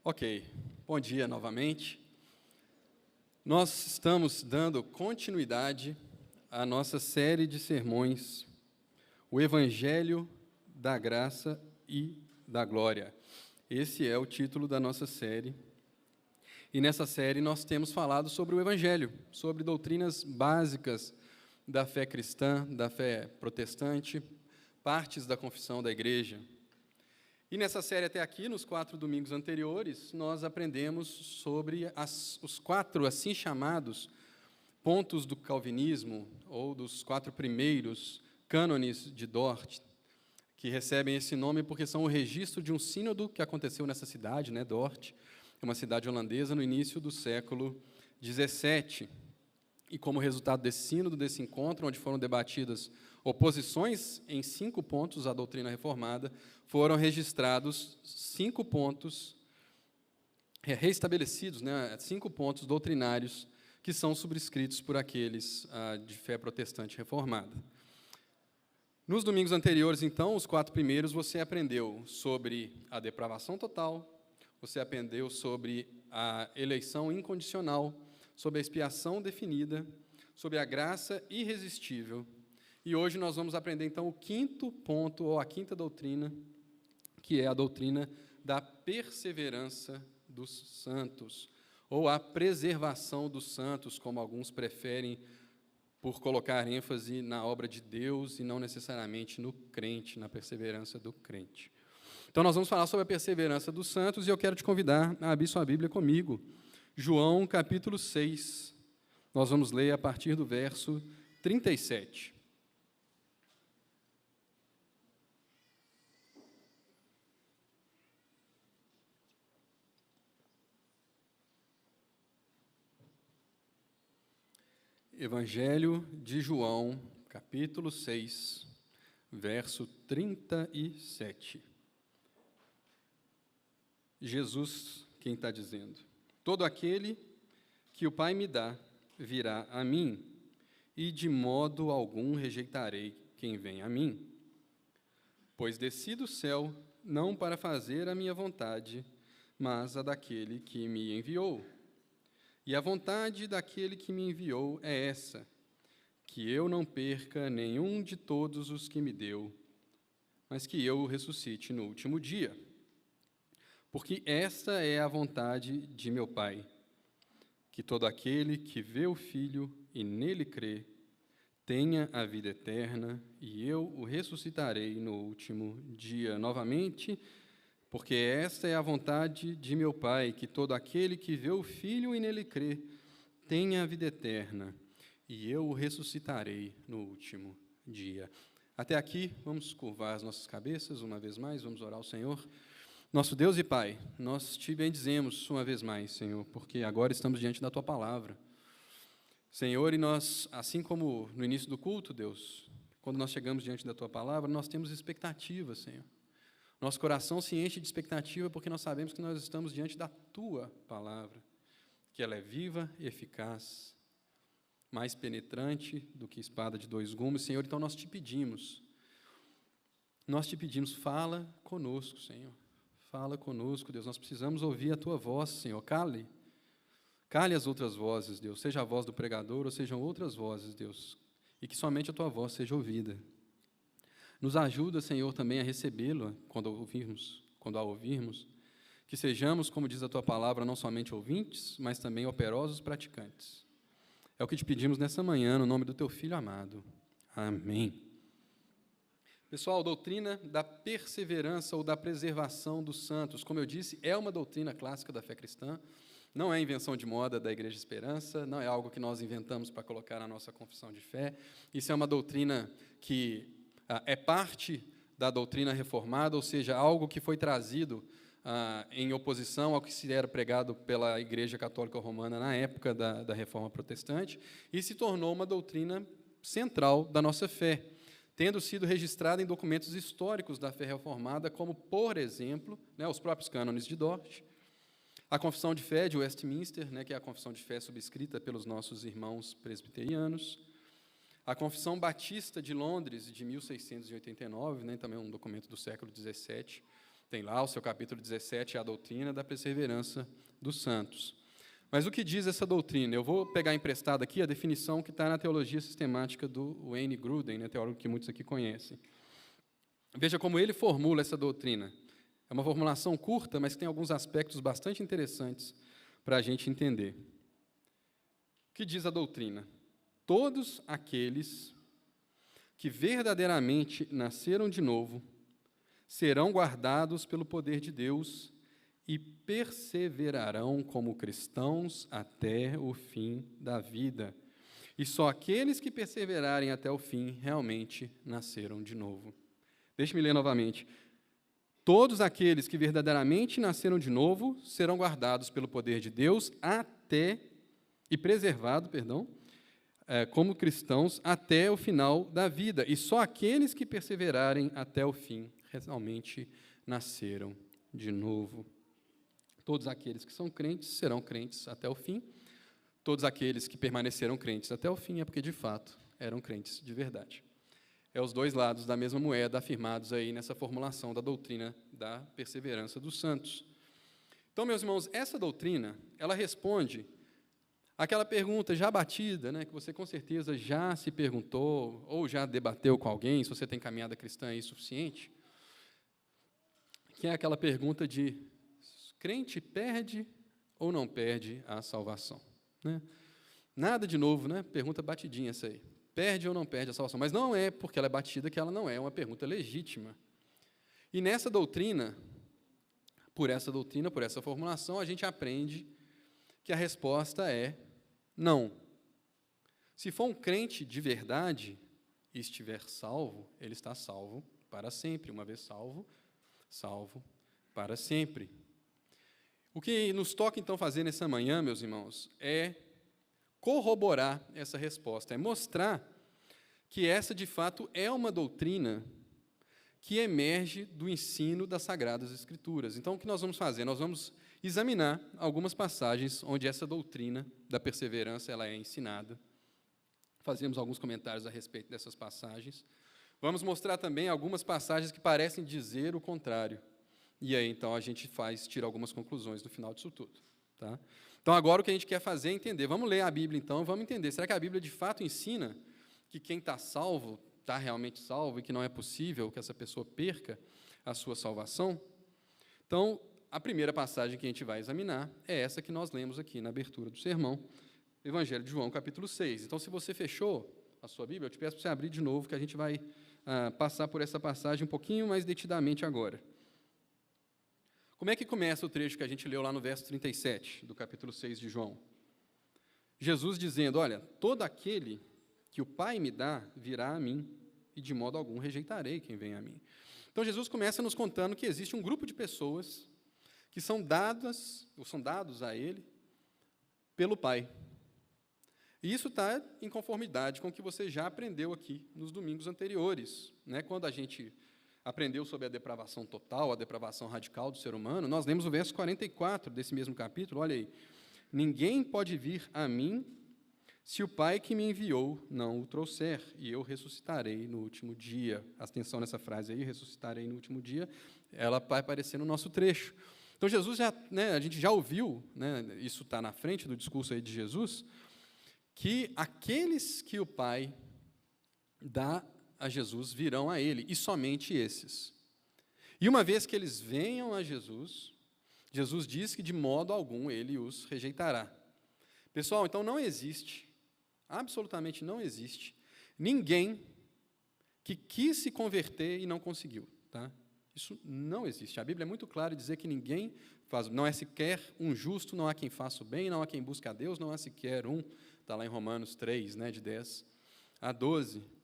Ok, bom dia novamente. Nós estamos dando continuidade à nossa série de sermões, o Evangelho da Graça e da Glória. Esse é o título da nossa série. E nessa série nós temos falado sobre o Evangelho, sobre doutrinas básicas da fé cristã, da fé protestante, partes da confissão da igreja. E nessa série até aqui, nos 4 domingos anteriores, nós aprendemos sobre os 4 assim chamados pontos do calvinismo, ou dos 4 primeiros cânones de Dort, que recebem esse nome porque são o registro de um sínodo que aconteceu nessa cidade, Dort, uma cidade holandesa, no início do século XVII. E como resultado desse sínodo, desse encontro, onde foram debatidas oposições em 5 pontos à doutrina reformada, foram registrados 5 pontos, reestabelecidos, 5 pontos doutrinários que são subscritos por aqueles de fé protestante reformada. Nos domingos anteriores, então, os 4 primeiros, você aprendeu sobre a depravação total, você aprendeu sobre a eleição incondicional, sobre a expiação definida, sobre a graça irresistível. E hoje nós vamos aprender, então, o 5º ponto, ou a 5ª doutrina, que é a doutrina da perseverança dos santos, ou a preservação dos santos, como alguns preferem, por colocar ênfase na obra de Deus e não necessariamente no crente, na perseverança do crente. Então, nós vamos falar sobre a perseverança dos santos, e eu quero te convidar a abrir sua Bíblia comigo. João, capítulo 6, nós vamos ler a partir do verso 37. Evangelho de João, capítulo 6, verso 37. Jesus, quem está dizendo: todo aquele que o Pai me dá virá a mim, e de modo algum rejeitarei quem vem a mim. Pois desci do céu não para fazer a minha vontade, mas a daquele que me enviou. E a vontade daquele que me enviou é essa, que eu não perca nenhum de todos os que me deu, mas que eu o ressuscite no último dia. Porque esta é a vontade de meu Pai, que todo aquele que vê o Filho e nele crê, tenha a vida eterna, e eu o ressuscitarei no último dia. Novamente, porque esta é a vontade de meu Pai, que todo aquele que vê o Filho e nele crê, tenha a vida eterna, e eu o ressuscitarei no último dia. Até aqui, vamos curvar as nossas cabeças uma vez mais, vamos orar ao Senhor. Nosso Deus e Pai, nós te bendizemos uma vez mais, Senhor, porque agora estamos diante da Tua Palavra. Senhor, e nós, assim como no início do culto, Deus, quando nós chegamos diante da Tua Palavra, nós temos expectativa, Senhor. Nosso coração se enche de expectativa porque nós sabemos que nós estamos diante da Tua Palavra, que ela é viva e eficaz, mais penetrante do que espada de 2 gumes. Senhor, então nós te pedimos, fala conosco, Senhor. Fala conosco, Deus, nós precisamos ouvir a Tua voz, Senhor. Cale as outras vozes, Deus, seja a voz do pregador ou sejam outras vozes, Deus, e que somente a Tua voz seja ouvida. Nos ajuda, Senhor, também a recebê-la quando a ouvirmos, que sejamos, como diz a Tua Palavra, não somente ouvintes, mas também operosos praticantes. É o que te pedimos nessa manhã, no nome do Teu Filho amado. Amém. Pessoal, doutrina da perseverança ou da preservação dos santos, como eu disse, é uma doutrina clássica da fé cristã, não é invenção de moda da Igreja Esperança, não é algo que nós inventamos para colocar na nossa confissão de fé. Isso é uma doutrina que é parte da doutrina reformada, ou seja, algo que foi trazido em oposição ao que se era pregado pela Igreja Católica Romana na época da Reforma Protestante, e se tornou uma doutrina central da nossa fé, tendo sido registrada em documentos históricos da fé reformada, como, por exemplo, os próprios cânones de Dort, a Confissão de Fé de Westminster, que é a confissão de fé subscrita pelos nossos irmãos presbiterianos, a Confissão Batista de Londres, de 1689, também um documento do século XVII, Tem lá o seu capítulo 17, a doutrina da perseverança dos santos. Mas o que diz essa doutrina? Eu vou pegar emprestado aqui a definição que está na teologia sistemática do Wayne Grudem, né, teólogo que muitos aqui conhecem. Veja como ele formula essa doutrina. É uma formulação curta, mas que tem alguns aspectos bastante interessantes para a gente entender. O que diz a doutrina? Todos aqueles que verdadeiramente nasceram de novo serão guardados pelo poder de Deus e perseverarão como cristãos até o fim da vida. E só aqueles que perseverarem até o fim realmente nasceram de novo. Deixe-me ler novamente. Todos aqueles que verdadeiramente nasceram de novo serão guardados pelo poder de Deus preservados, como cristãos até o final da vida. E só aqueles que perseverarem até o fim realmente nasceram de novo. Todos aqueles que são crentes serão crentes até o fim. Todos aqueles que permaneceram crentes até o fim é porque, de fato, eram crentes de verdade. É os dois lados da mesma moeda afirmados aí nessa formulação da doutrina da perseverança dos santos. Então, meus irmãos, essa doutrina, ela responde àquela pergunta já batida, né, que você com certeza já se perguntou ou já debateu com alguém, se você tem caminhada cristã aí suficiente, que é aquela pergunta de crente perde ou não perde a salvação? Né? Nada de novo, né? Pergunta batidinha essa aí. Perde ou não perde a salvação? Mas não é porque ela é batida que ela não é uma pergunta legítima. E nessa doutrina, por essa formulação, a gente aprende que a resposta é não. Se for um crente de verdade e estiver salvo, ele está salvo para sempre. Uma vez salvo, salvo para sempre. O que nos toca, então, fazer nessa manhã, meus irmãos, é corroborar essa resposta, é mostrar que essa, de fato, é uma doutrina que emerge do ensino das Sagradas Escrituras. Então, o que nós vamos fazer? Nós vamos examinar algumas passagens onde essa doutrina da perseverança ela é ensinada. Fazemos alguns comentários a respeito dessas passagens. Vamos mostrar também algumas passagens que parecem dizer o contrário. E aí, então, a gente tira algumas conclusões no final disso tudo. Tá? Então, agora o que a gente quer fazer é entender. Vamos ler a Bíblia, então, vamos entender. Será que a Bíblia, de fato, ensina que quem está salvo, está realmente salvo, e que não é possível que essa pessoa perca a sua salvação? Então, a primeira passagem que a gente vai examinar é essa que nós lemos aqui na abertura do sermão, Evangelho de João, capítulo 6. Então, se você fechou a sua Bíblia, eu te peço para você abrir de novo, que a gente vai passar por essa passagem um pouquinho mais detidamente agora. Como é que começa o trecho que a gente leu lá no verso 37, do capítulo 6 de João? Jesus dizendo, olha, todo aquele que o Pai me dá virá a mim, e de modo algum rejeitarei quem vem a mim. Então, Jesus começa nos contando que existe um grupo de pessoas que são dados a Ele pelo Pai. E isso está em conformidade com o que você já aprendeu aqui nos domingos anteriores. Né? Quando a gente aprendeu sobre a depravação total, a depravação radical do ser humano, nós lemos o verso 44 desse mesmo capítulo, olha aí. Ninguém pode vir a mim se o Pai que me enviou não o trouxer, e eu ressuscitarei no último dia. Atenção nessa frase aí, ressuscitarei no último dia, ela vai aparecer no nosso trecho. Então, Jesus, a gente já ouviu, isso está na frente do discurso aí de Jesus, que aqueles que o Pai dá a Jesus virão a Ele, e somente esses. E uma vez que eles venham a Jesus, Jesus diz que de modo algum Ele os rejeitará. Pessoal, então não existe, absolutamente não existe, ninguém que quis se converter e não conseguiu. Tá? Isso não existe. A Bíblia é muito clara em dizer que ninguém faz, não é sequer um justo, não há quem faça o bem, não há quem busque a Deus, não há sequer um, está lá em Romanos 3, de 10 a 12.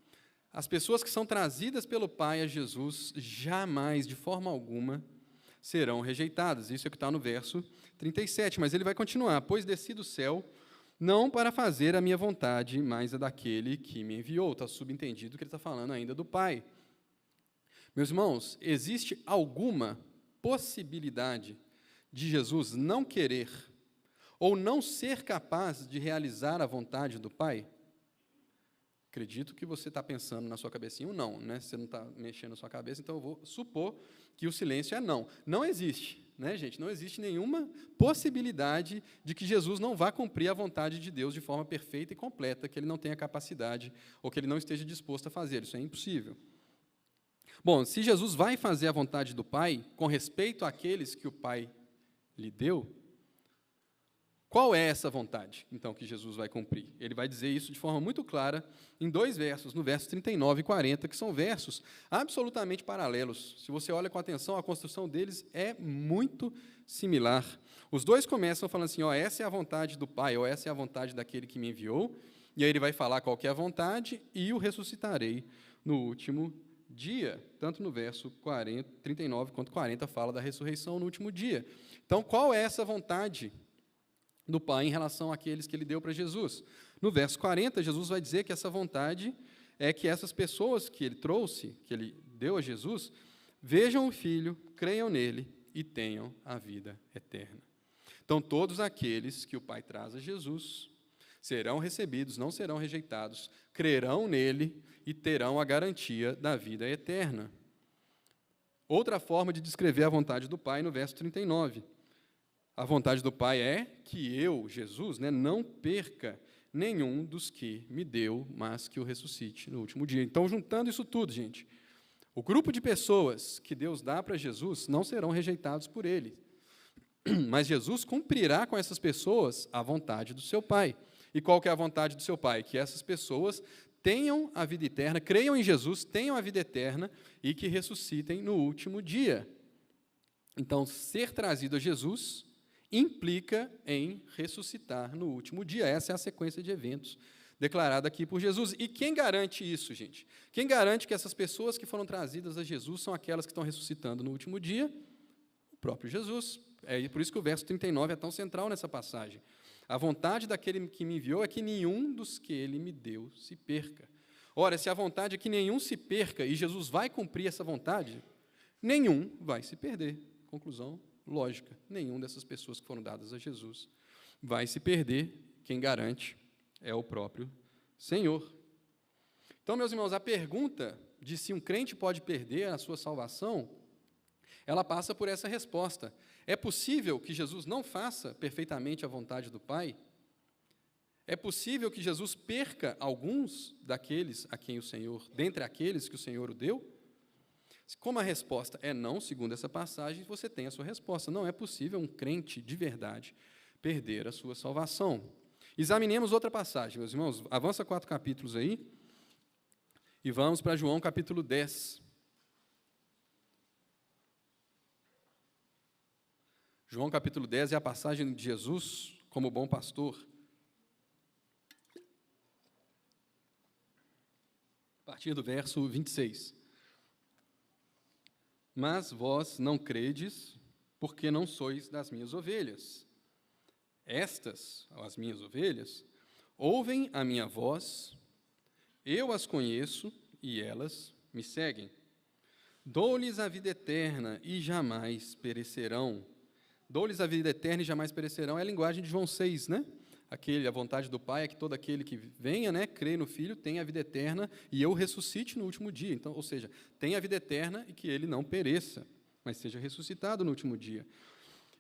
As pessoas que são trazidas pelo Pai a Jesus, jamais, de forma alguma, serão rejeitadas. Isso é o que está no verso 37, mas ele vai continuar. Pois desci do céu, não para fazer a minha vontade, mas a daquele que me enviou. Está subentendido que ele está falando ainda do Pai. Meus irmãos, existe alguma possibilidade de Jesus não querer ou não ser capaz de realizar a vontade do Pai? Acredito que você está pensando na sua cabecinha um não, né? Você não está mexendo na sua cabeça, então eu vou supor que o silêncio é não. Não existe, né, gente? Não existe nenhuma possibilidade de que Jesus não vá cumprir a vontade de Deus de forma perfeita e completa, que ele não tenha capacidade ou que ele não esteja disposto a fazer. Isso é impossível. Bom, se Jesus vai fazer a vontade do Pai com respeito àqueles que o Pai lhe deu, qual é essa vontade, então, que Jesus vai cumprir? Ele vai dizer isso de forma muito clara em 2 versos, no verso 39 e 40, que são versos absolutamente paralelos. Se você olha com atenção, a construção deles é muito similar. Os dois começam falando assim, essa é a vontade do Pai, ou essa é a vontade daquele que me enviou, e aí ele vai falar qual que é a vontade, e o ressuscitarei no último dia. Tanto no verso 39 quanto 40 fala da ressurreição no último dia. Então, qual é essa vontade do Pai em relação àqueles que ele deu para Jesus? No verso 40, Jesus vai dizer que essa vontade é que essas pessoas que ele trouxe, que ele deu a Jesus, vejam o Filho, creiam nele e tenham a vida eterna. Então, todos aqueles que o Pai traz a Jesus serão recebidos, não serão rejeitados, crerão nele e terão a garantia da vida eterna. Outra forma de descrever a vontade do Pai no verso 39. A vontade do Pai é que eu, Jesus, não perca nenhum dos que me deu, mas que o ressuscite no último dia. Então, juntando isso tudo, gente, o grupo de pessoas que Deus dá para Jesus não serão rejeitados por ele, mas Jesus cumprirá com essas pessoas a vontade do seu Pai. E qual que é a vontade do seu Pai? Que essas pessoas tenham a vida eterna, creiam em Jesus, tenham a vida eterna e que ressuscitem no último dia. Então, ser trazido a Jesus implica em ressuscitar no último dia. Essa é a sequência de eventos declarada aqui por Jesus. E quem garante isso, gente? Quem garante que essas pessoas que foram trazidas a Jesus são aquelas que estão ressuscitando no último dia? O próprio Jesus. É por isso que o verso 39 é tão central nessa passagem. A vontade daquele que me enviou é que nenhum dos que ele me deu se perca. Ora, se a vontade é que nenhum se perca e Jesus vai cumprir essa vontade, nenhum vai se perder. Conclusão lógica, nenhum dessas pessoas que foram dadas a Jesus vai se perder, quem garante é o próprio Senhor. Então, meus irmãos, a pergunta de se um crente pode perder a sua salvação, ela passa por essa resposta. É possível que Jesus não faça perfeitamente a vontade do Pai? É possível que Jesus perca alguns daqueles a quem o Senhor, dentre aqueles que o Senhor o deu? Como a resposta é não, segundo essa passagem, você tem a sua resposta. Não é possível um crente de verdade perder a sua salvação. Examinemos outra passagem, meus irmãos. Avança 4 capítulos aí e vamos para João capítulo 10. João capítulo 10 é a passagem de Jesus como bom pastor. A partir do verso 26. Mas vós não credes, porque não sois das minhas ovelhas. Estas, as minhas ovelhas, ouvem a minha voz, eu as conheço e elas me seguem. Dou-lhes a vida eterna e jamais perecerão. Dou-lhes a vida eterna e jamais perecerão é a linguagem de João 6, né? A vontade do Pai é que todo aquele que venha, crê no Filho, tenha a vida eterna e eu ressuscite no último dia. Então, ou seja, tenha a vida eterna e que ele não pereça, mas seja ressuscitado no último dia.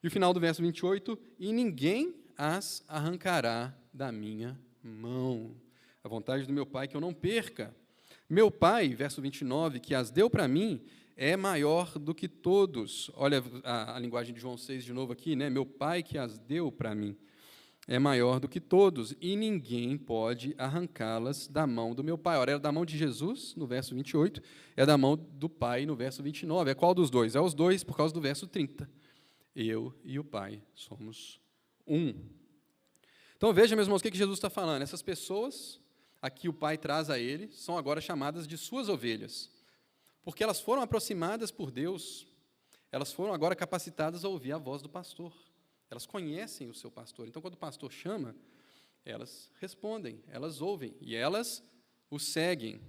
E o final do verso 28, e ninguém as arrancará da minha mão. A vontade do meu Pai é que eu não perca. Meu Pai, verso 29, que as deu para mim, é maior do que todos. Olha a linguagem de João 6 de novo aqui, Meu Pai que as deu para mim é maior do que todos, e ninguém pode arrancá-las da mão do meu Pai. Ora, é da mão de Jesus, no verso 28, é da mão do Pai, no verso 29. É qual dos dois? É os dois, por causa do verso 30. Eu e o Pai somos um. Então, veja, meus irmãos, o que Jesus está falando. Essas pessoas, aqui o Pai traz a ele, são agora chamadas de suas ovelhas, porque elas foram aproximadas por Deus, elas foram agora capacitadas a ouvir a voz do pastor. Elas conhecem o seu pastor. Então, quando o pastor chama, elas respondem, elas ouvem e elas o seguem.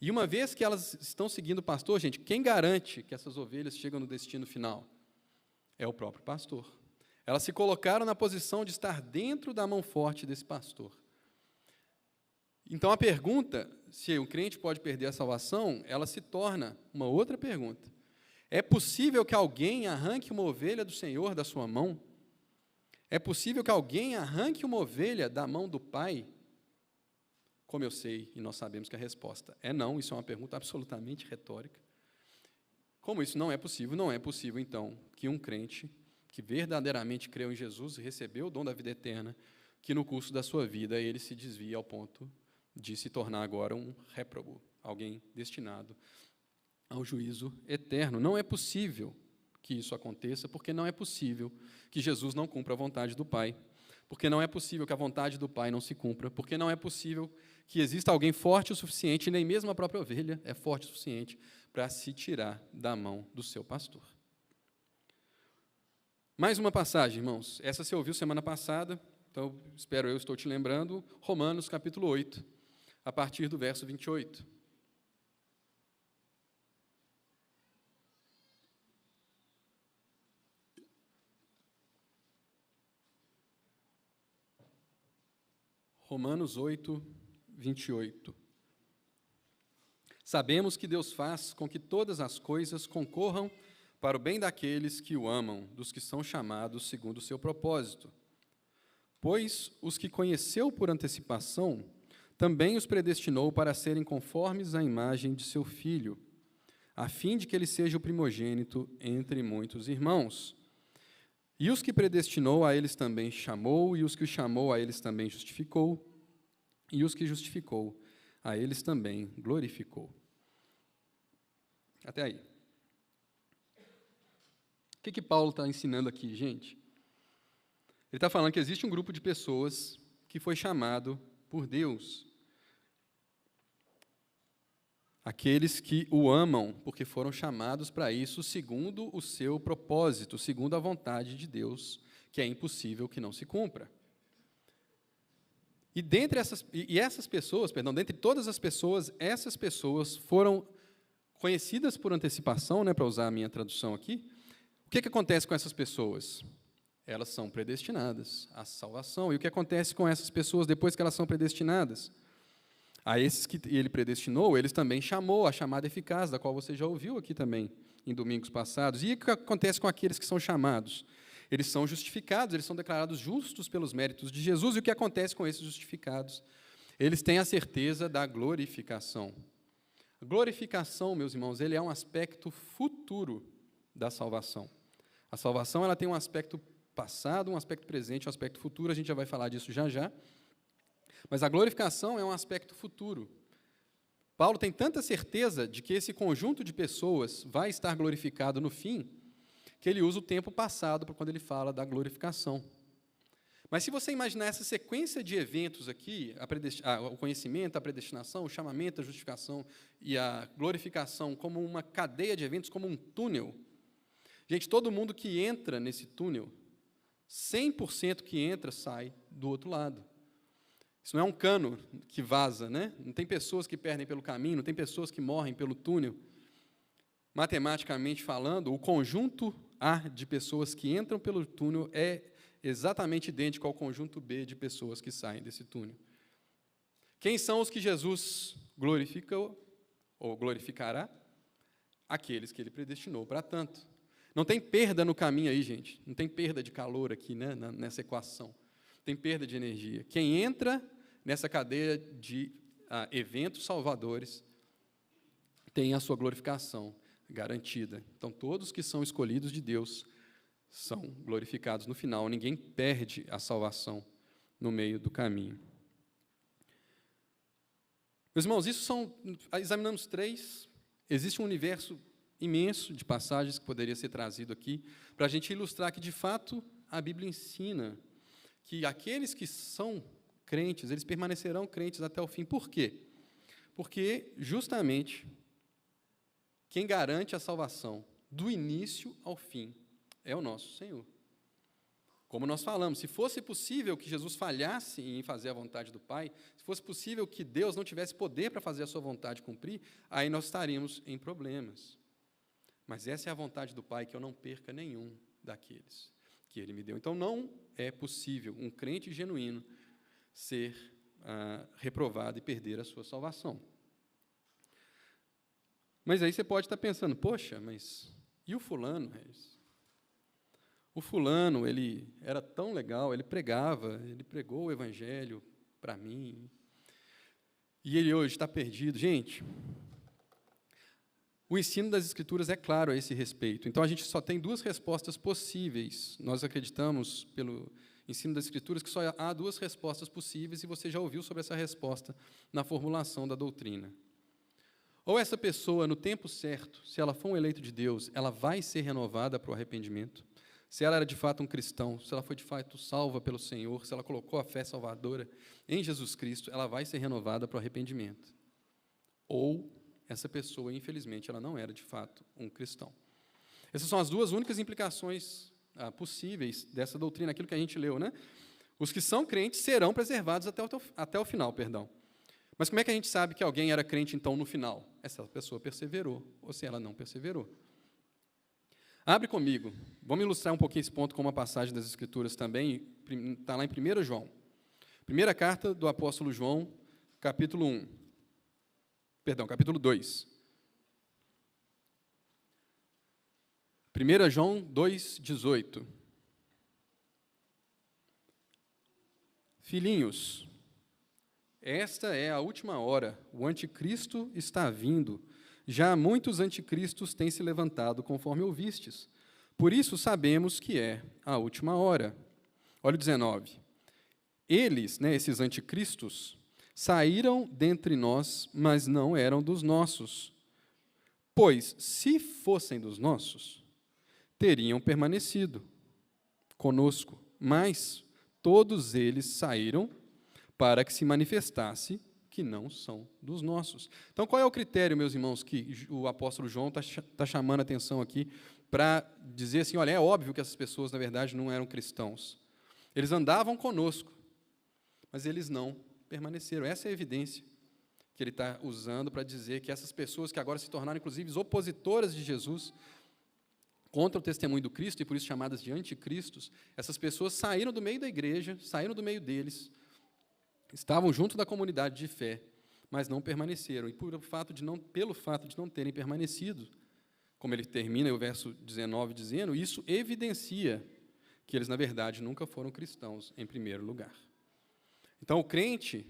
E uma vez que elas estão seguindo o pastor, gente, quem garante que essas ovelhas chegam no destino final? É o próprio pastor. Elas se colocaram na posição de estar dentro da mão forte desse pastor. Então, a pergunta, se o crente pode perder a salvação, ela se torna uma outra pergunta. É possível que alguém arranque uma ovelha do Senhor da sua mão? É possível que alguém arranque uma ovelha da mão do Pai? Como eu sei, e nós sabemos que a resposta é não, isso é uma pergunta absolutamente retórica. Como isso não é possível, então, que um crente que verdadeiramente creu em Jesus e recebeu o dom da vida eterna, que no curso da sua vida ele se desvie ao ponto de se tornar agora um réprobo, alguém destinado ao juízo eterno. Não é possível que isso aconteça, porque não é possível que Jesus não cumpra a vontade do Pai, porque não é possível que a vontade do Pai não se cumpra, porque não é possível que exista alguém forte o suficiente, nem mesmo a própria ovelha é forte o suficiente para se tirar da mão do seu pastor. Mais uma passagem, irmãos. Essa você ouviu semana passada, então, estou te lembrando, Romanos, capítulo 8, a partir do verso 28. Romanos 8, 28. Sabemos que Deus faz com que todas as coisas concorram para o bem daqueles que o amam, dos que são chamados segundo o seu propósito. Pois os que conheceu por antecipação, também os predestinou para serem conformes à imagem de seu Filho, a fim de que ele seja o primogênito entre muitos irmãos. E os que predestinou, a eles também chamou, e os que chamou, a eles também justificou, e os que justificou, a eles também glorificou. Até aí. O que Paulo está ensinando aqui, gente? Ele está falando que existe um grupo de pessoas que foi chamado por Deus. Aqueles que o amam, porque foram chamados para isso segundo o seu propósito, segundo a vontade de Deus, que é impossível que não se cumpra. E dentre essas pessoas, dentre todas as pessoas, essas pessoas foram conhecidas por antecipação, para usar a minha tradução aqui. O que acontece com essas pessoas? Elas são predestinadas à salvação. E o que acontece com essas pessoas depois que elas são predestinadas? A esses que ele predestinou, eles também chamou, a chamada eficaz, da qual você já ouviu aqui também, em domingos passados. E o que acontece com aqueles que são chamados? Eles são justificados, eles são declarados justos pelos méritos de Jesus. E o que acontece com esses justificados? Eles têm a certeza da glorificação. A glorificação, meus irmãos, ele é um aspecto futuro da salvação. A salvação ela tem um aspecto passado, um aspecto presente, um aspecto futuro, a gente já vai falar disso já já. Mas a glorificação é um aspecto futuro. Paulo tem tanta certeza de que esse conjunto de pessoas vai estar glorificado no fim, que ele usa o tempo passado para quando ele fala da glorificação. Mas se você imaginar essa sequência de eventos aqui, o conhecimento, a predestinação, o chamamento, a justificação e a glorificação como uma cadeia de eventos, como um túnel, gente, todo mundo que entra nesse túnel, 100% que entra, sai do outro lado. Isso não é um cano que vaza, né? Não tem pessoas que perdem pelo caminho, não tem pessoas que morrem pelo túnel. Matematicamente falando, o conjunto A de pessoas que entram pelo túnel é exatamente idêntico ao conjunto B de pessoas que saem desse túnel. Quem são os que Jesus glorificou ou glorificará? Aqueles que ele predestinou para tanto. Não tem perda no caminho aí, gente. Não tem perda de calor aqui, né, nessa equação. Tem perda de energia. Quem entra nessa cadeia de eventos salvadores tem a sua glorificação garantida. Então, todos que são escolhidos de Deus são glorificados no final. Ninguém perde a salvação no meio do caminho. Meus irmãos, examinamos 3. Existe um universo imenso de passagens que poderia ser trazido aqui para a gente ilustrar que, de fato, a Bíblia ensina que aqueles que são crentes, eles permanecerão crentes até o fim. Por quê? Porque, justamente, quem garante a salvação do início ao fim é o nosso Senhor. Como nós falamos, se fosse possível que Jesus falhasse em fazer a vontade do Pai, se fosse possível que Deus não tivesse poder para fazer a sua vontade cumprir, aí nós estaríamos em problemas. Mas essa é a vontade do Pai, que eu não perca nenhum daqueles que Ele me deu. Então, não é possível um crente genuíno ser reprovada e perder a sua salvação. Mas aí você pode estar pensando, poxa, mas e o fulano, Regis? O fulano, ele era tão legal, ele pregou o evangelho para mim, e ele hoje está perdido. Gente, o ensino das Escrituras é claro a esse respeito. Então, a gente só tem duas respostas possíveis. Nós acreditamos, pelo ensino das Escrituras, que só há duas respostas possíveis, e você já ouviu sobre essa resposta na formulação da doutrina. Ou essa pessoa, no tempo certo, se ela for um eleito de Deus, ela vai ser renovada para o arrependimento. Se ela era de fato um cristão, se ela foi de fato salva pelo Senhor, se ela colocou a fé salvadora em Jesus Cristo, ela vai ser renovada para o arrependimento. Ou essa pessoa, infelizmente, ela não era de fato um cristão. Essas são as duas únicas implicações possíveis dessa doutrina, aquilo que a gente leu, né? Os que são crentes serão preservados até o final, perdão. Mas como é que a gente sabe que alguém era crente, então, no final? Essa pessoa perseverou, ou se ela não perseverou. Abre comigo, vamos ilustrar um pouquinho esse ponto com uma passagem das Escrituras também, está lá em 1 João. Primeira carta do apóstolo João, capítulo 2. 1 João 2,18. Filhinhos, esta é a última hora, o anticristo está vindo. Já muitos anticristos têm se levantado, conforme ouvistes. Por isso sabemos que é a última hora. Olha o 19. Eles, esses anticristos, saíram dentre nós, mas não eram dos nossos. Pois, se fossem dos nossos, teriam permanecido conosco. Mas todos eles saíram para que se manifestasse que não são dos nossos. Então, qual é o critério, meus irmãos, que o apóstolo João está chamando a atenção aqui para dizer assim, olha, é óbvio que essas pessoas, na verdade, não eram cristãos. Eles andavam conosco, mas eles não permaneceram. Essa é a evidência que ele está usando para dizer que essas pessoas que agora se tornaram, inclusive, opositoras de Jesus, contra o testemunho do Cristo, e por isso chamadas de anticristos, essas pessoas saíram do meio da igreja, saíram do meio deles, estavam junto da comunidade de fé, mas não permaneceram. E pelo fato de não terem permanecido, como ele termina o verso 19 dizendo, isso evidencia que eles, na verdade, nunca foram cristãos em primeiro lugar. Então, o crente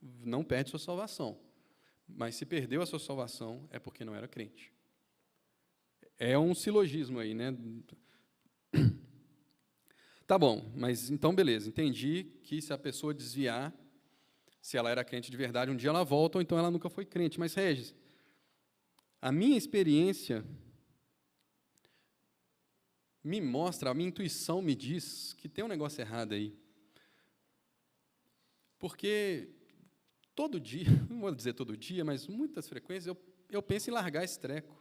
não perde sua salvação, mas se perdeu a sua salvação é porque não era crente. É um silogismo aí, né? Tá bom, mas então beleza, entendi que se a pessoa desviar, se ela era crente de verdade, um dia ela volta, ou então ela nunca foi crente. Mas, Regis, a minha experiência me mostra, a minha intuição me diz que tem um negócio errado aí. Porque todo dia, não vou dizer todo dia, mas muitas frequências, eu penso em largar esse treco.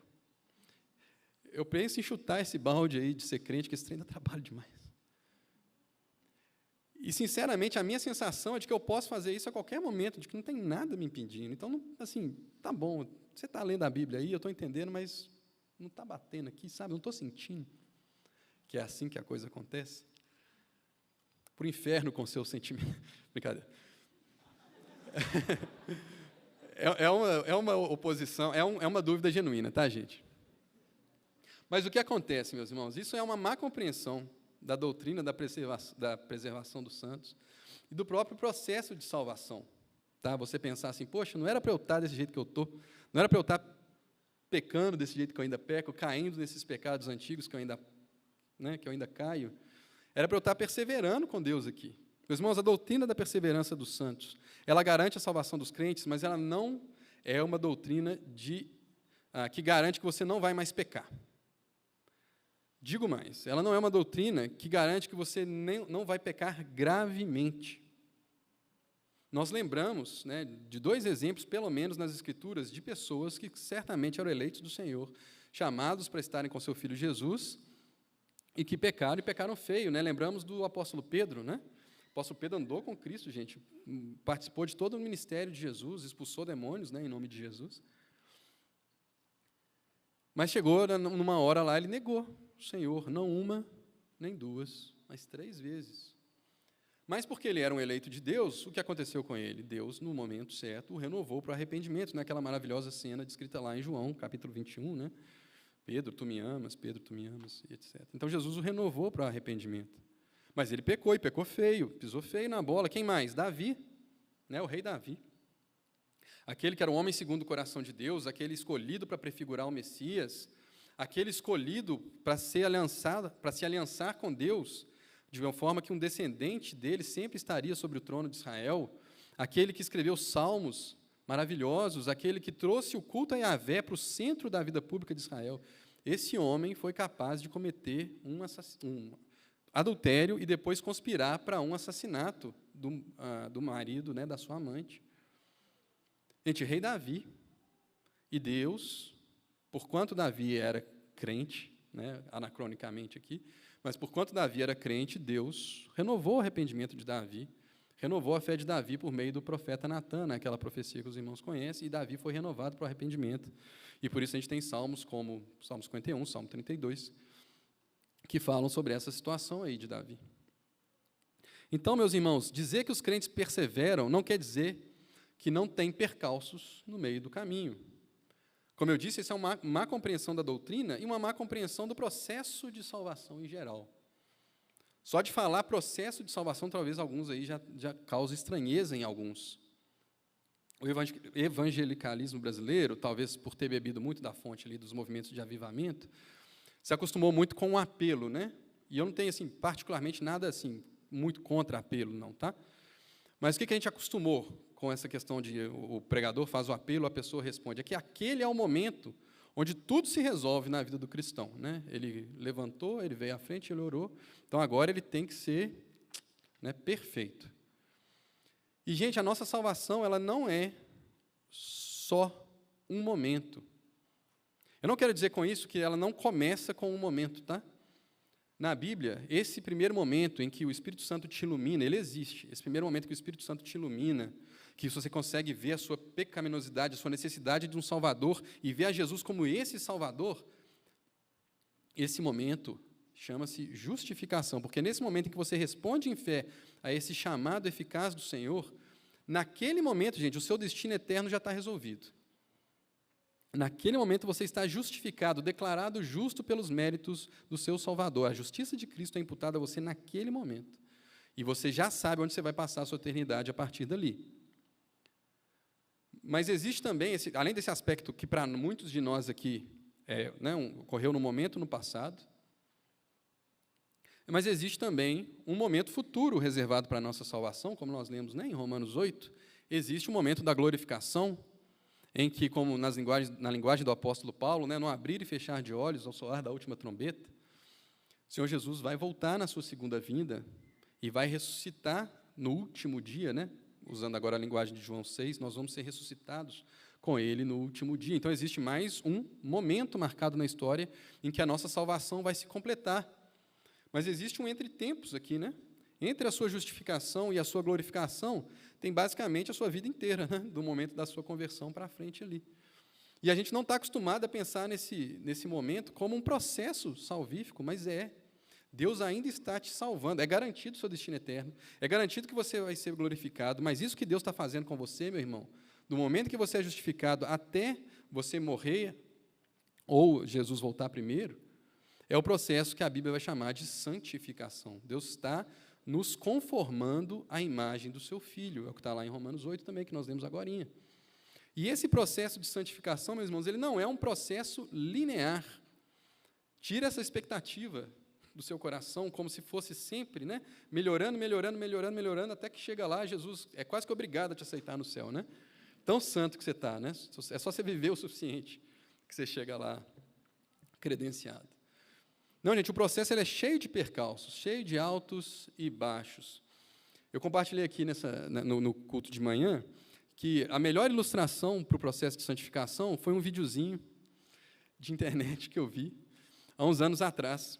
Eu penso em chutar esse balde aí de ser crente, que esse trem dá trabalho demais. E, sinceramente, a minha sensação é de que eu posso fazer isso a qualquer momento, de que não tem nada me impedindo. Então, assim, tá bom, você está lendo a Bíblia aí, eu estou entendendo, mas não está batendo aqui, sabe? Não estou sentindo que é assim que a coisa acontece. Para o inferno com seus sentimentos. Brincadeira. É uma oposição, é uma dúvida genuína, tá, gente? Mas o que acontece, meus irmãos? Isso é uma má compreensão da doutrina da preservação dos santos e do próprio processo de salvação. Tá? Você pensar assim, poxa, não era para eu estar desse jeito que eu estou, não era para eu estar pecando desse jeito que eu ainda peco, caindo nesses pecados antigos que eu ainda caio, era para eu estar perseverando com Deus aqui. Meus irmãos, a doutrina da perseverança dos santos, ela garante a salvação dos crentes, mas ela não é uma doutrina que garante que você não vai mais pecar. Digo mais, ela não é uma doutrina que garante que você não vai pecar gravemente. Nós lembramos de dois exemplos, pelo menos nas Escrituras, de pessoas que certamente eram eleitos do Senhor, chamados para estarem com seu Filho Jesus, e que pecaram, e pecaram feio. Lembramos do apóstolo Pedro, O apóstolo Pedro andou com Cristo, gente, participou de todo o ministério de Jesus, expulsou demônios, em nome de Jesus. Mas chegou numa hora lá, ele negou o Senhor, não uma, nem duas, mas 3 vezes. Mas porque ele era um eleito de Deus, o que aconteceu com ele? Deus, no momento certo, o renovou para o arrependimento, naquela maravilhosa cena descrita lá em João, capítulo 21, né? Pedro, tu me amas, etc. Então, Jesus o renovou para o arrependimento. Mas ele pecou, e pecou feio, pisou feio na bola. Quem mais? Davi, né? O rei Davi. Aquele que era um homem segundo o coração de Deus, aquele escolhido para prefigurar o Messias, aquele escolhido para se aliançar com Deus, de uma forma que um descendente dele sempre estaria sobre o trono de Israel, aquele que escreveu salmos maravilhosos, aquele que trouxe o culto a Yahvé para o centro da vida pública de Israel. Esse homem foi capaz de cometer um adultério e depois conspirar para um assassinato do marido, né, da sua amante. Gente, rei Davi, e Deus, porquanto Davi era crente, né, anacronicamente aqui, mas porquanto Davi era crente, Deus renovou o arrependimento de Davi, renovou a fé de Davi por meio do profeta Natã, né, aquela profecia que os irmãos conhecem, e Davi foi renovado para o arrependimento. E por isso a gente tem salmos como Salmo 51, Salmo 32, que falam sobre essa situação aí de Davi. Então, meus irmãos, dizer que os crentes perseveram não quer dizer que não tem percalços no meio do caminho. Como eu disse, isso é uma má compreensão da doutrina e uma má compreensão do processo de salvação em geral. Só de falar processo de salvação, talvez alguns aí já cause estranheza em alguns. O evangelicalismo brasileiro, talvez por ter bebido muito da fonte ali dos movimentos de avivamento, se acostumou muito com o apelo, né? E eu não tenho, assim, particularmente nada assim muito contra apelo, não, tá? Mas o que a gente acostumou com essa questão de o pregador faz o apelo, a pessoa responde? É que aquele é o momento onde tudo se resolve na vida do cristão, né? Ele levantou, ele veio à frente, ele orou, então agora ele tem que ser, né, perfeito. E, gente, a nossa salvação, ela não é só um momento. Eu não quero dizer com isso que ela não começa com um momento, tá? Na Bíblia, esse primeiro momento em que o Espírito Santo te ilumina, ele existe. Esse primeiro momento que o Espírito Santo te ilumina, que você consegue ver a sua pecaminosidade, a sua necessidade de um Salvador, e ver a Jesus como esse Salvador, esse momento chama-se justificação, porque nesse momento em que você responde em fé a esse chamado eficaz do Senhor, naquele momento, gente, o seu destino eterno já está resolvido. Naquele momento você está justificado, declarado justo pelos méritos do seu Salvador. A justiça de Cristo é imputada a você naquele momento. E você já sabe onde você vai passar a sua eternidade a partir dali. Mas existe também, além desse aspecto que para muitos de nós aqui ocorreu no momento no passado, mas existe também um momento futuro reservado para a nossa salvação, como nós lemos, né, em Romanos 8, existe um momento da glorificação, em que, como na linguagem do apóstolo Paulo, né, no abrir e fechar de olhos ao soar da última trombeta, o Senhor Jesus vai voltar na sua segunda vinda e vai ressuscitar no último dia, né, usando agora a linguagem de João 6, nós vamos ser ressuscitados com Ele no último dia. Então, existe mais um momento marcado na história em que a nossa salvação vai se completar. Mas existe um entre-tempos aqui, né? Entre a sua justificação e a sua glorificação, tem basicamente a sua vida inteira, né? Do momento da sua conversão para frente ali. E a gente não está acostumado a pensar nesse momento como um processo salvífico, mas é. Deus ainda está te salvando, é garantido o seu destino eterno, é garantido que você vai ser glorificado, mas isso que Deus está fazendo com você, meu irmão, do momento que você é justificado até você morrer, ou Jesus voltar primeiro, é o processo que a Bíblia vai chamar de santificação. Deus está nos conformando à imagem do seu Filho, é o que está lá em Romanos 8 também, que nós lemos agorinha. E esse processo de santificação, meus irmãos, ele não é um processo linear. Tira essa expectativa do seu coração, como se fosse sempre, né, melhorando, até que chega lá, Jesus é quase que obrigado a te aceitar no céu, né? Tão santo que você está, né? É só você viver o suficiente que você chega lá credenciado. Não, gente, o processo ele é cheio de percalços, cheio de altos e baixos. Eu compartilhei aqui no culto de manhã que a melhor ilustração para o processo de santificação foi um videozinho de internet que eu vi há uns anos atrás.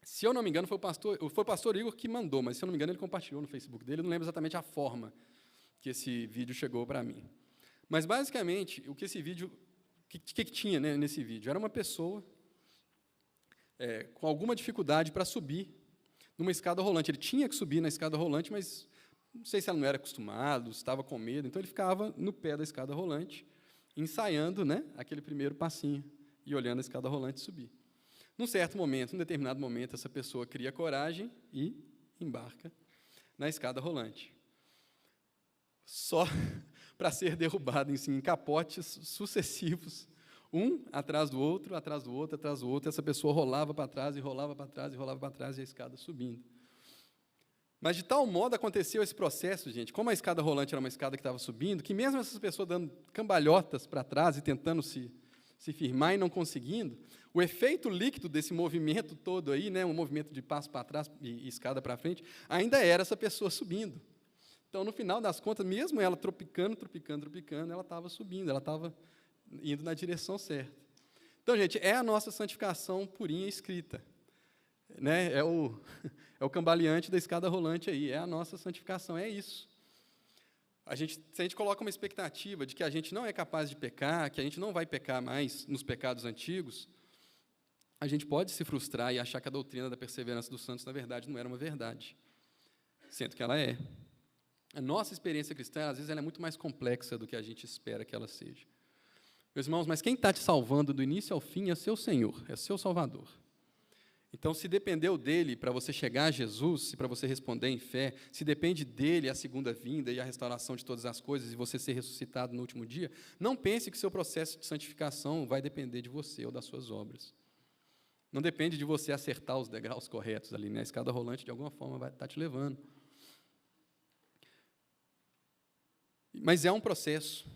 Se eu não me engano, foi o pastor Igor que mandou, mas, se eu não me engano, ele compartilhou no Facebook dele, eu não lembro exatamente a forma que esse vídeo chegou para mim. Mas, basicamente, o que esse vídeo... O que tinha, né, nesse vídeo? Era uma pessoa com alguma dificuldade para subir numa escada rolante. Ele tinha que subir na escada rolante, mas não sei se ele não era acostumado, estava com medo, então ele ficava no pé da escada rolante, ensaiando, né, aquele primeiro passinho e olhando a escada rolante subir. Num certo momento, num determinado momento, essa pessoa cria coragem e embarca na escada rolante. Só para ser derrubado em capotes sucessivos, um atrás do outro, atrás do outro, atrás do outro, essa pessoa rolava para trás, e rolava para trás, e rolava para trás, e a escada subindo. Mas, de tal modo, aconteceu esse processo, gente, como a escada rolante era uma escada que estava subindo, que mesmo essas pessoas dando cambalhotas para trás e tentando se firmar e não conseguindo, o efeito líquido desse movimento todo aí, né, um movimento de passo para trás e escada para frente, ainda era essa pessoa subindo. Então, no final das contas, mesmo ela tropicando, ela estava subindo, ela estava indo na direção certa. Então, gente, é a nossa santificação purinha escrita. Né? É o cambaleante da escada rolante aí, é a nossa santificação, é isso. Se a gente coloca uma expectativa de que a gente não é capaz de pecar, que a gente não vai pecar mais nos pecados antigos, a gente pode se frustrar e achar que a doutrina da perseverança dos santos, na verdade, não era uma verdade, sendo que ela é. A nossa experiência cristã, às vezes, ela é muito mais complexa do que a gente espera que ela seja. Meus irmãos, mas quem está te salvando do início ao fim é seu Senhor, é seu Salvador. Então, se dependeu dele para você chegar a Jesus, e para você responder em fé, se depende dele a segunda vinda e a restauração de todas as coisas, e você ser ressuscitado no último dia, não pense que seu processo de santificação vai depender de você ou das suas obras. Não depende de você acertar os degraus corretos ali, né? A escada rolante, de alguma forma, vai estar te levando. Mas é um processo.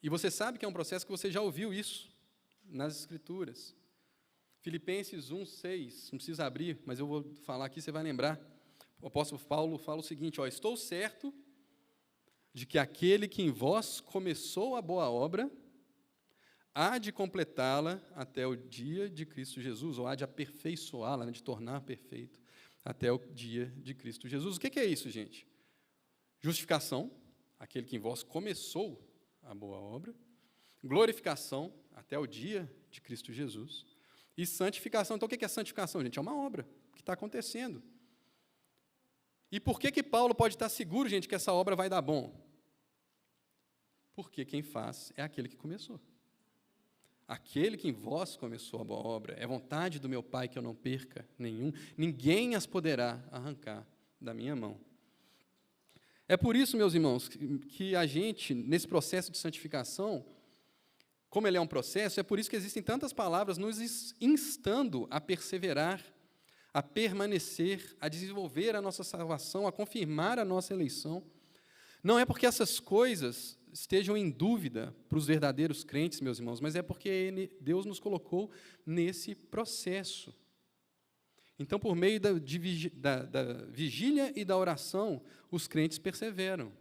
E você sabe que é um processo que você já ouviu isso nas Escrituras. Filipenses 1:6, não precisa abrir, mas eu vou falar aqui, você vai lembrar. O apóstolo Paulo fala o seguinte, estou certo de que aquele que em vós começou a boa obra, há de completá-la até o dia de Cristo Jesus, ou há de aperfeiçoá-la, né, de tornar perfeito até o dia de Cristo Jesus. O que é isso, gente? Justificação, aquele que em vós começou a boa obra, glorificação até o dia de Cristo Jesus, e santificação. Então, o que é santificação, gente? É uma obra que está acontecendo. E por que Paulo pode estar seguro, gente, que essa obra vai dar bom? Porque quem faz é aquele que começou. Aquele que em vós começou a boa obra, é vontade do meu Pai que eu não perca nenhum, ninguém as poderá arrancar da minha mão. É por isso, meus irmãos, que a gente, nesse processo de santificação, como ele é um processo, é por isso que existem tantas palavras nos instando a perseverar, a permanecer, a desenvolver a nossa salvação, a confirmar a nossa eleição. Não é porque essas coisas estejam em dúvida para os verdadeiros crentes, meus irmãos, mas é porque Deus nos colocou nesse processo. Então, por meio da vigília e da oração, os crentes perseveram.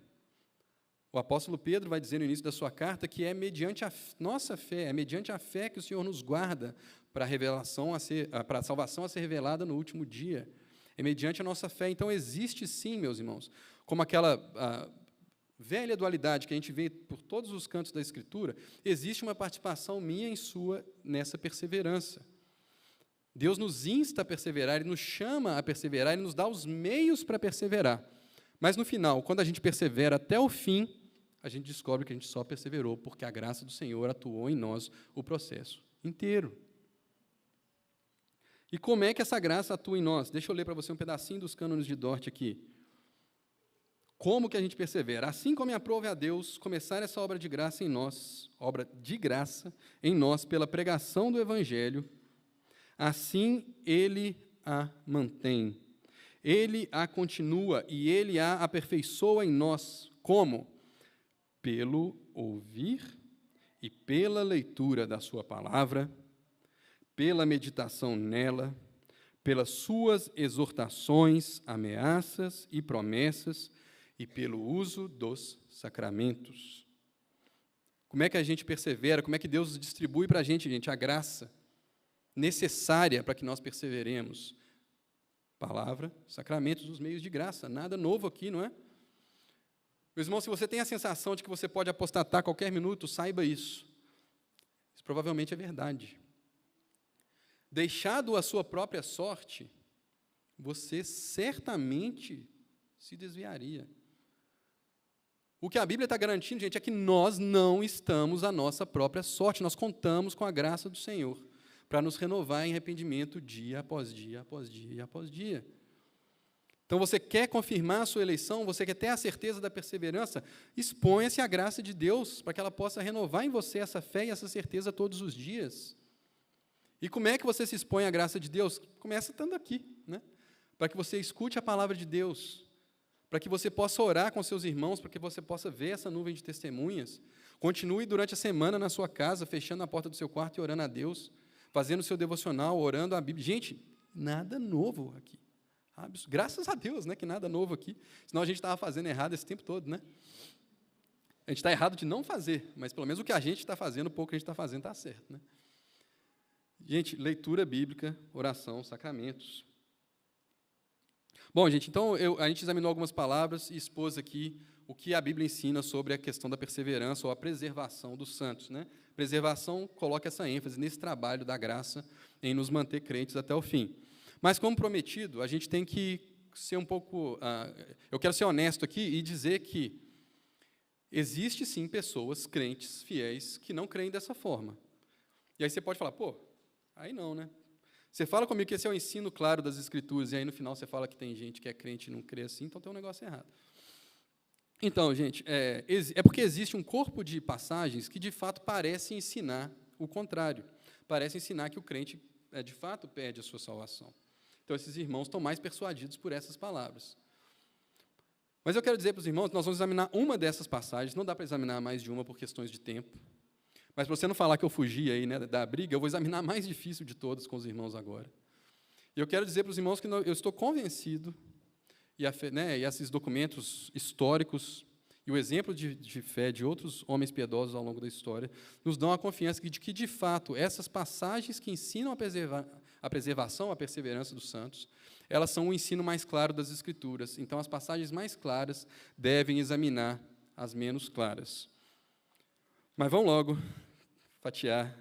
O apóstolo Pedro vai dizer no início da sua carta que é mediante a nossa fé, é mediante a fé que o Senhor nos guarda para a salvação a ser revelada no último dia. É mediante a nossa fé. Então, existe sim, meus irmãos, como aquela velha dualidade que a gente vê por todos os cantos da Escritura, existe uma participação minha e sua nessa perseverança. Deus nos insta a perseverar, Ele nos chama a perseverar, Ele nos dá os meios para perseverar. Mas, no final, quando a gente persevera até o fim, a gente descobre que a gente só perseverou porque a graça do Senhor atuou em nós o processo inteiro. E como é que essa graça atua em nós? Deixa eu ler para você um pedacinho dos cânones de Dort aqui. Como que a gente persevera? Assim como aprove a Deus começar essa obra de graça em nós pela pregação do Evangelho, assim Ele a mantém. Ele a continua e Ele a aperfeiçoa em nós. Como? Pelo ouvir e pela leitura da sua palavra, pela meditação nela, pelas suas exortações, ameaças e promessas e pelo uso dos sacramentos. Como é que a gente persevera? Como é que Deus distribui para a gente, a graça necessária para que nós perseveremos? Palavra, sacramentos, os meios de graça. Nada novo aqui, não é? Meus irmãos, se você tem a sensação de que você pode apostatar a qualquer minuto, saiba isso. Isso provavelmente é verdade. Deixado à sua própria sorte, você certamente se desviaria. O que a Bíblia está garantindo, gente, é que nós não estamos à nossa própria sorte, nós contamos com a graça do Senhor para nos renovar em arrependimento dia após dia, após dia, após dia. Então, você quer confirmar a sua eleição, você quer ter a certeza da perseverança, exponha-se à graça de Deus, para que ela possa renovar em você essa fé e essa certeza todos os dias. E como é que você se expõe à graça de Deus? Começa estando aqui, né? Para que você escute a palavra de Deus, para que você possa orar com seus irmãos, para que você possa ver essa nuvem de testemunhas. Continue durante a semana na sua casa, fechando a porta do seu quarto e orando a Deus, fazendo o seu devocional, orando a Bíblia. Gente, nada novo aqui. Graças a Deus, né, que nada novo aqui. Senão a gente estava fazendo errado esse tempo todo, né? A gente está errado de não fazer, mas pelo menos o que a gente está fazendo, o pouco que a gente está fazendo está certo, né? Gente, leitura bíblica, oração, sacramentos. Bom, gente, então a gente examinou algumas palavras e expôs aqui o que a Bíblia ensina sobre a questão da perseverança ou a preservação dos santos, né? Preservação coloca essa ênfase nesse trabalho da graça em nos manter crentes até o fim. Mas, como prometido, a gente tem que ser um pouco... eu quero ser honesto aqui e dizer que existe, sim, pessoas, crentes, fiéis, que não creem dessa forma. E aí você pode falar, pô, aí não, né? Você fala comigo que esse é o ensino claro das Escrituras, e aí no final você fala que tem gente que é crente e não crê assim, então tem um negócio errado. Então, gente, é porque existe um corpo de passagens que, de fato, parece ensinar o contrário. Parece ensinar que o crente, de fato, perde a sua salvação. Então, esses irmãos estão mais persuadidos por essas palavras. Mas eu quero dizer para os irmãos que nós vamos examinar uma dessas passagens, não dá para examinar mais de uma por questões de tempo. Mas, para você não falar que eu fugi aí, né, da briga, eu vou examinar a mais difícil de todas com os irmãos agora. E eu quero dizer para os irmãos que eu estou convencido, e esses documentos históricos e o exemplo de fé de outros homens piedosos ao longo da história nos dão a confiança de que, de fato, essas passagens que ensinam a preservação, a perseverança dos santos, elas são o ensino mais claro das Escrituras. Então, as passagens mais claras devem examinar as menos claras. Mas vamos logo fatiar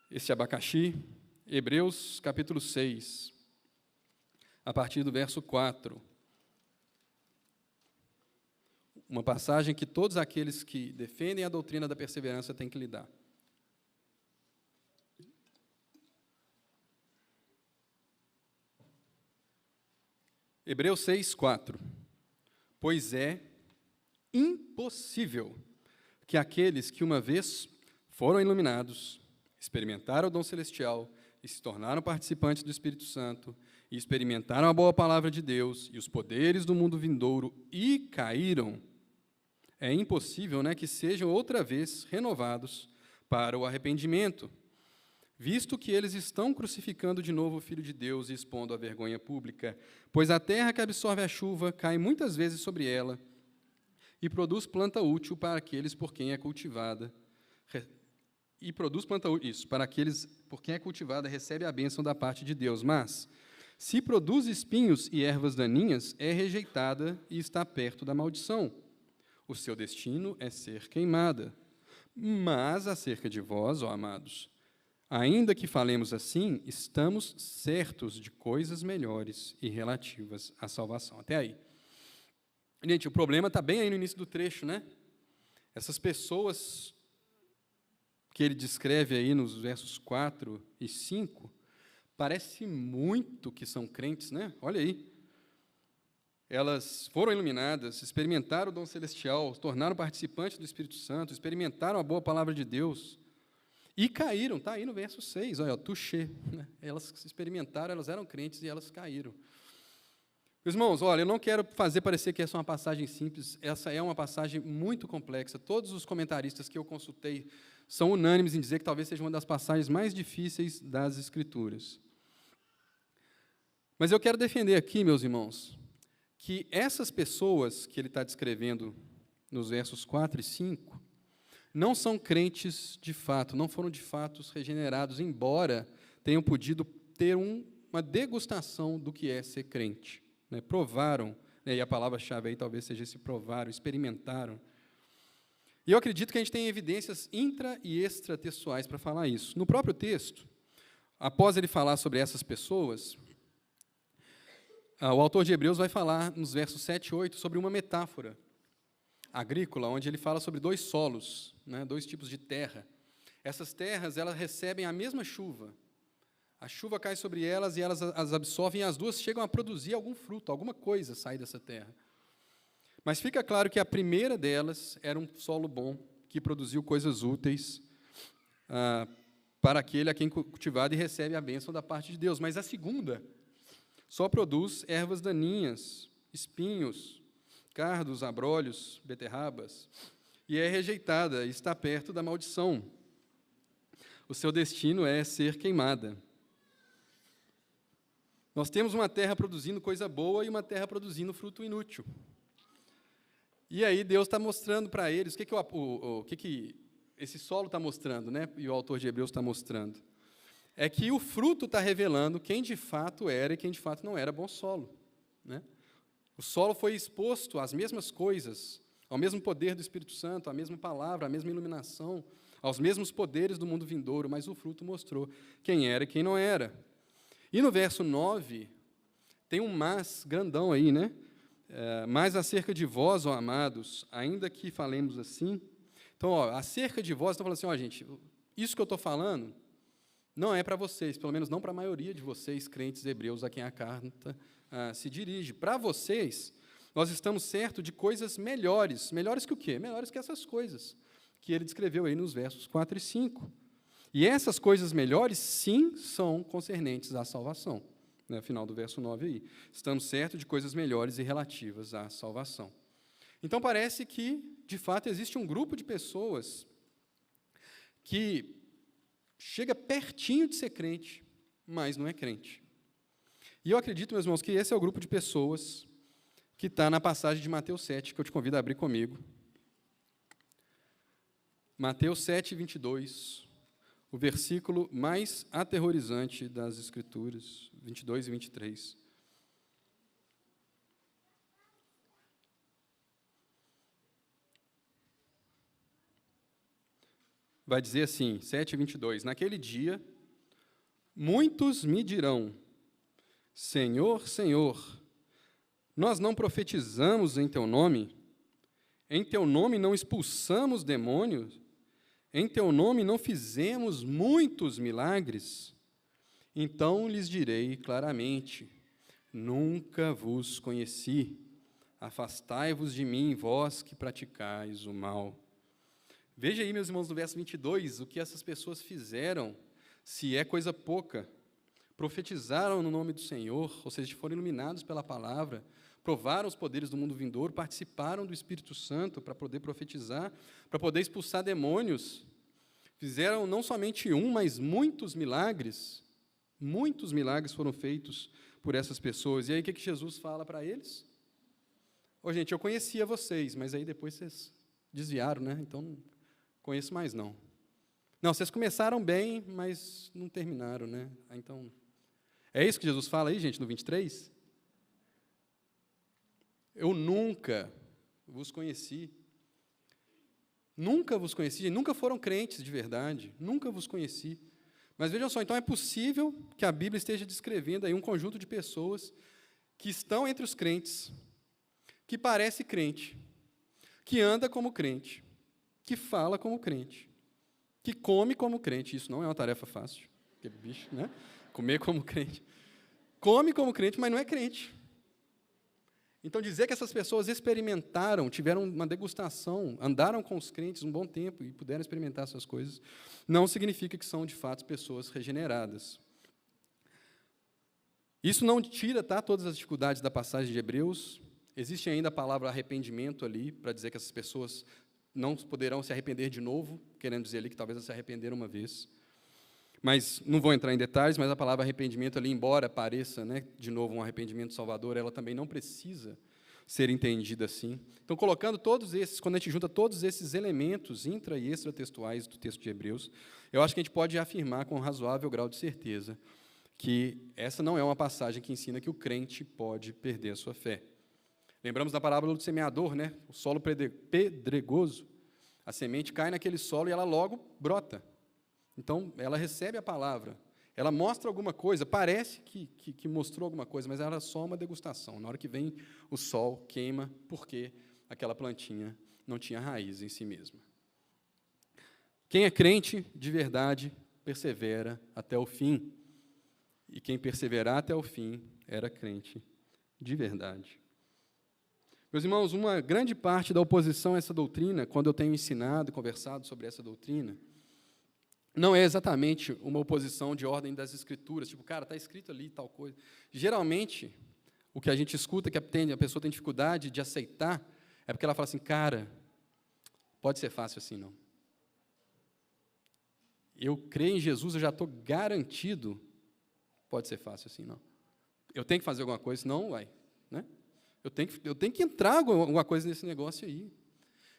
esse abacaxi. Hebreus, capítulo 6, a partir do verso 4. Uma passagem que todos aqueles que defendem a doutrina da perseverança têm que lidar. Hebreus 6, 4. Pois é impossível que aqueles que uma vez foram iluminados, experimentaram o dom celestial e se tornaram participantes do Espírito Santo, e experimentaram a boa palavra de Deus e os poderes do mundo vindouro e caíram, é impossível, né, que sejam outra vez renovados para o arrependimento, visto que eles estão crucificando de novo o Filho de Deus e expondo a vergonha pública, pois a terra que absorve a chuva cai muitas vezes sobre ela e produz planta útil para aqueles por quem é cultivada. Para aqueles por quem é cultivada, recebe a bênção da parte de Deus. Mas, se produz espinhos e ervas daninhas, é rejeitada e está perto da maldição. O seu destino é ser queimada. Mas, acerca de vós, ó amados, ainda que falemos assim, estamos certos de coisas melhores e relativas à salvação. Até aí. Gente, o problema está bem aí no início do trecho, né? Essas pessoas que ele descreve aí nos versos 4 e 5, parece muito que são crentes, né? Olha aí. Elas foram iluminadas, experimentaram o dom celestial, se tornaram participantes do Espírito Santo, experimentaram a boa palavra de Deus e caíram. Está aí no verso 6, olha, touché, né? Elas experimentaram, elas eram crentes e elas caíram. Meus irmãos, olha, eu não quero fazer parecer que essa é uma passagem simples, essa é uma passagem muito complexa. Todos os comentaristas que eu consultei são unânimes em dizer que talvez seja uma das passagens mais difíceis das Escrituras. Mas eu quero defender aqui, meus irmãos, que essas pessoas que ele está descrevendo nos versos 4 e 5 não são crentes de fato, não foram de fato regenerados, embora tenham podido ter uma degustação do que é ser crente. Né? Provaram, né? E a palavra-chave aí talvez seja esse provaram, experimentaram. E eu acredito que a gente tem evidências intra- e extratextuais para falar isso. No próprio texto, após ele falar sobre essas pessoas, O autor de Hebreus vai falar, nos versos 7 e 8, sobre uma metáfora agrícola, onde ele fala sobre dois solos, né, dois tipos de terra. Essas terras, elas recebem a mesma chuva. A chuva cai sobre elas e elas as absorvem, e as duas chegam a produzir algum fruto, alguma coisa sai dessa terra. Mas fica claro que a primeira delas era um solo bom, que produziu coisas úteis para aquele a quem cultivado e recebe a bênção da parte de Deus. Mas a segunda só produz ervas daninhas, espinhos, cardos, abrolhos, beterrabas, e é rejeitada, e está perto da maldição. O seu destino é ser queimada. Nós temos uma terra produzindo coisa boa e uma terra produzindo fruto inútil. E aí Deus está mostrando para eles o que esse solo está mostrando, né? E o autor de Hebreus está mostrando. É que o fruto está revelando quem de fato era e quem de fato não era bom solo, né? O solo foi exposto às mesmas coisas, ao mesmo poder do Espírito Santo, à mesma palavra, à mesma iluminação, aos mesmos poderes do mundo vindouro, mas o fruto mostrou quem era e quem não era. E no verso 9, tem um mas grandão aí, né? Mas acerca de vós, ó amados, ainda que falemos assim. Então, acerca de vós, estão falando assim, gente, isso que eu estou falando não é para vocês, pelo menos não para a maioria de vocês, crentes hebreus, a quem a carta se dirige. Para vocês, nós estamos certos de coisas melhores. Melhores que o quê? Melhores que essas coisas que ele descreveu aí nos versos 4 e 5. E essas coisas melhores, sim, são concernentes à salvação. No final do verso 9 aí. Estamos certos de coisas melhores e relativas à salvação. Então, parece que, de fato, existe um grupo de pessoas que chega pertinho de ser crente, mas não é crente. E eu acredito, meus irmãos, que esse é o grupo de pessoas que está na passagem de Mateus 7, que eu te convido a abrir comigo. Mateus 7, 22, o versículo mais aterrorizante das Escrituras, 22 e 23. Vai dizer assim, 7, 22, naquele dia, muitos me dirão, Senhor, Senhor, nós não profetizamos em Teu nome? Em Teu nome não expulsamos demônios? Em Teu nome não fizemos muitos milagres? Então lhes direi claramente, nunca vos conheci, afastai-vos de mim, vós que praticais o mal. Veja aí, meus irmãos, no verso 22, o que essas pessoas fizeram, se é coisa pouca. Profetizaram no nome do Senhor, ou seja, foram iluminados pela palavra, provaram os poderes do mundo vindouro, participaram do Espírito Santo para poder profetizar, para poder expulsar demônios. Fizeram não somente um, mas muitos milagres. Muitos milagres foram feitos por essas pessoas. E aí, o que Jesus fala para eles? Gente, eu conhecia vocês, mas aí depois vocês desviaram, né? Então, não conheço mais, não. Não, vocês começaram bem, mas não terminaram, né? Então, é isso que Jesus fala aí, gente, no 23? Eu nunca vos conheci. Nunca vos conheci, nunca foram crentes de verdade, nunca vos conheci. Mas vejam só, então é possível que a Bíblia esteja descrevendo aí um conjunto de pessoas que estão entre os crentes, que parece crente, que anda como crente, que fala como crente, que come como crente. Isso não é uma tarefa fácil, porque bicho, né? Comer como crente. Come como crente, mas não é crente. Então, dizer que essas pessoas experimentaram, tiveram uma degustação, andaram com os crentes um bom tempo e puderam experimentar essas coisas, não significa que são, de fato, pessoas regeneradas. Isso não tira, todas as dificuldades da passagem de Hebreus. Existe ainda a palavra arrependimento ali, para dizer que essas pessoas não poderão se arrepender de novo, querendo dizer ali que talvez elas se arrependeram uma vez. Mas não vou entrar em detalhes, mas a palavra arrependimento ali, embora pareça, né, de novo, um arrependimento salvador, ela também não precisa ser entendida assim. Então, colocando todos esses, quando a gente junta todos esses elementos intra- e extratextuais do texto de Hebreus, eu acho que a gente pode afirmar com um razoável grau de certeza que essa não é uma passagem que ensina que o crente pode perder a sua fé. Lembramos da parábola do semeador, né? O solo pedregoso, a semente cai naquele solo e ela logo brota. Então, ela recebe a palavra, Ela mostra alguma coisa, parece que mostrou alguma coisa, mas era só uma degustação. Na hora que vem o sol, queima, porque aquela plantinha não tinha raiz em si mesma. Quem é crente de verdade persevera até o fim. E quem perseverar até o fim era crente de verdade. Meus irmãos, uma grande parte da oposição a essa doutrina, quando eu tenho ensinado, conversado sobre essa doutrina, não é exatamente uma oposição de ordem das Escrituras, tipo, cara, está escrito ali tal coisa. Geralmente, o que a gente escuta, que a pessoa tem dificuldade de aceitar, é porque ela fala assim, cara, pode ser fácil assim, não. Eu creio em Jesus, eu já estou garantido, pode ser fácil assim, não. Eu tenho que fazer alguma coisa, senão vai, né? Eu tenho que entrar alguma coisa nesse negócio aí.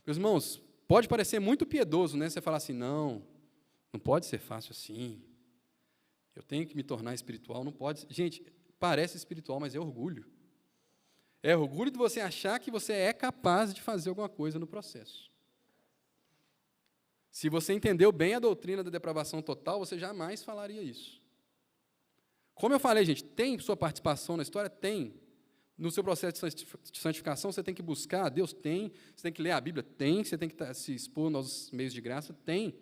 Meus irmãos, pode parecer muito piedoso, né? Você falar assim, não pode ser fácil assim. Eu tenho que me tornar espiritual, não pode. Gente, parece espiritual, mas é orgulho. É orgulho de você achar que você é capaz de fazer alguma coisa no processo. Se você entendeu bem a doutrina da depravação total, você jamais falaria isso. Como eu falei, gente, tem sua participação na história? Tem. No seu processo de santificação, você tem que buscar, Deus tem, você tem que ler a Bíblia? Tem, você tem que se expor nos meios de graça? Tem.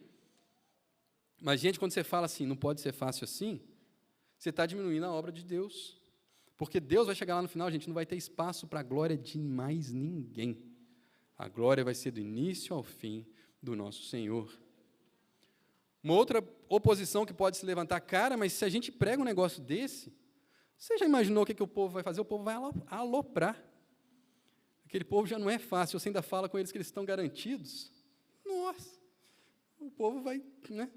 Mas, gente, quando você fala assim, não pode ser fácil assim, você está diminuindo a obra de Deus. Porque Deus vai chegar lá no final, gente, não vai ter espaço para a glória de mais ninguém. A glória vai ser do início ao fim do nosso Senhor. Uma outra oposição que pode se levantar, cara, mas se a gente prega um negócio desse, você já imaginou o que o povo vai fazer? O povo vai aloprar. Aquele povo já não é fácil, você ainda fala com eles que eles estão garantidos. Nossa, o povo vai, né?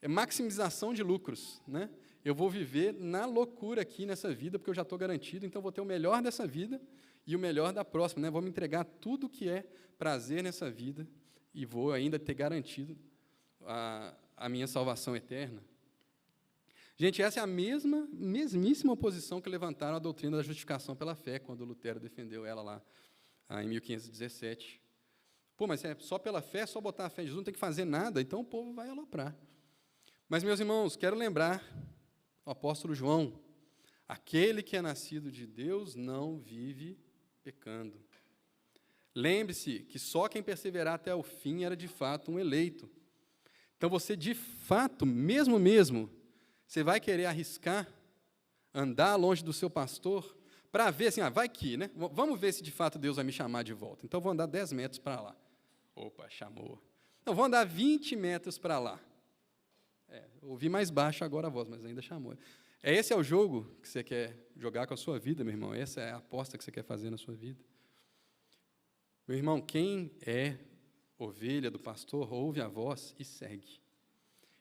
É maximização de lucros, né? Eu vou viver na loucura aqui nessa vida, porque eu já estou garantido, então vou ter o melhor dessa vida e o melhor da próxima, né? Vou me entregar tudo que é prazer nessa vida e vou ainda ter garantido a minha salvação eterna. Gente, essa é a mesmíssima oposição que levantaram a doutrina da justificação pela fé, quando Lutero defendeu ela lá em 1517. Pô, mas é só pela fé, só botar a fé em Jesus, não tem que fazer nada, então o povo vai aloprar. Mas, meus irmãos, quero lembrar o apóstolo João, aquele que é nascido de Deus não vive pecando. Lembre-se que só quem perseverar até o fim era de fato um eleito. Então você, de fato, mesmo, você vai querer arriscar, andar longe do seu pastor, para ver assim, vai que, né? Vamos ver se de fato Deus vai me chamar de volta. Então vou andar 10 metros para lá. Opa, chamou. Não, vou andar 20 metros para lá. Ouvi mais baixo agora a voz, mas ainda chamou. Esse é o jogo que você quer jogar com a sua vida, meu irmão. Essa é a aposta que você quer fazer na sua vida. Meu irmão, quem é ovelha do pastor, ouve a voz e segue.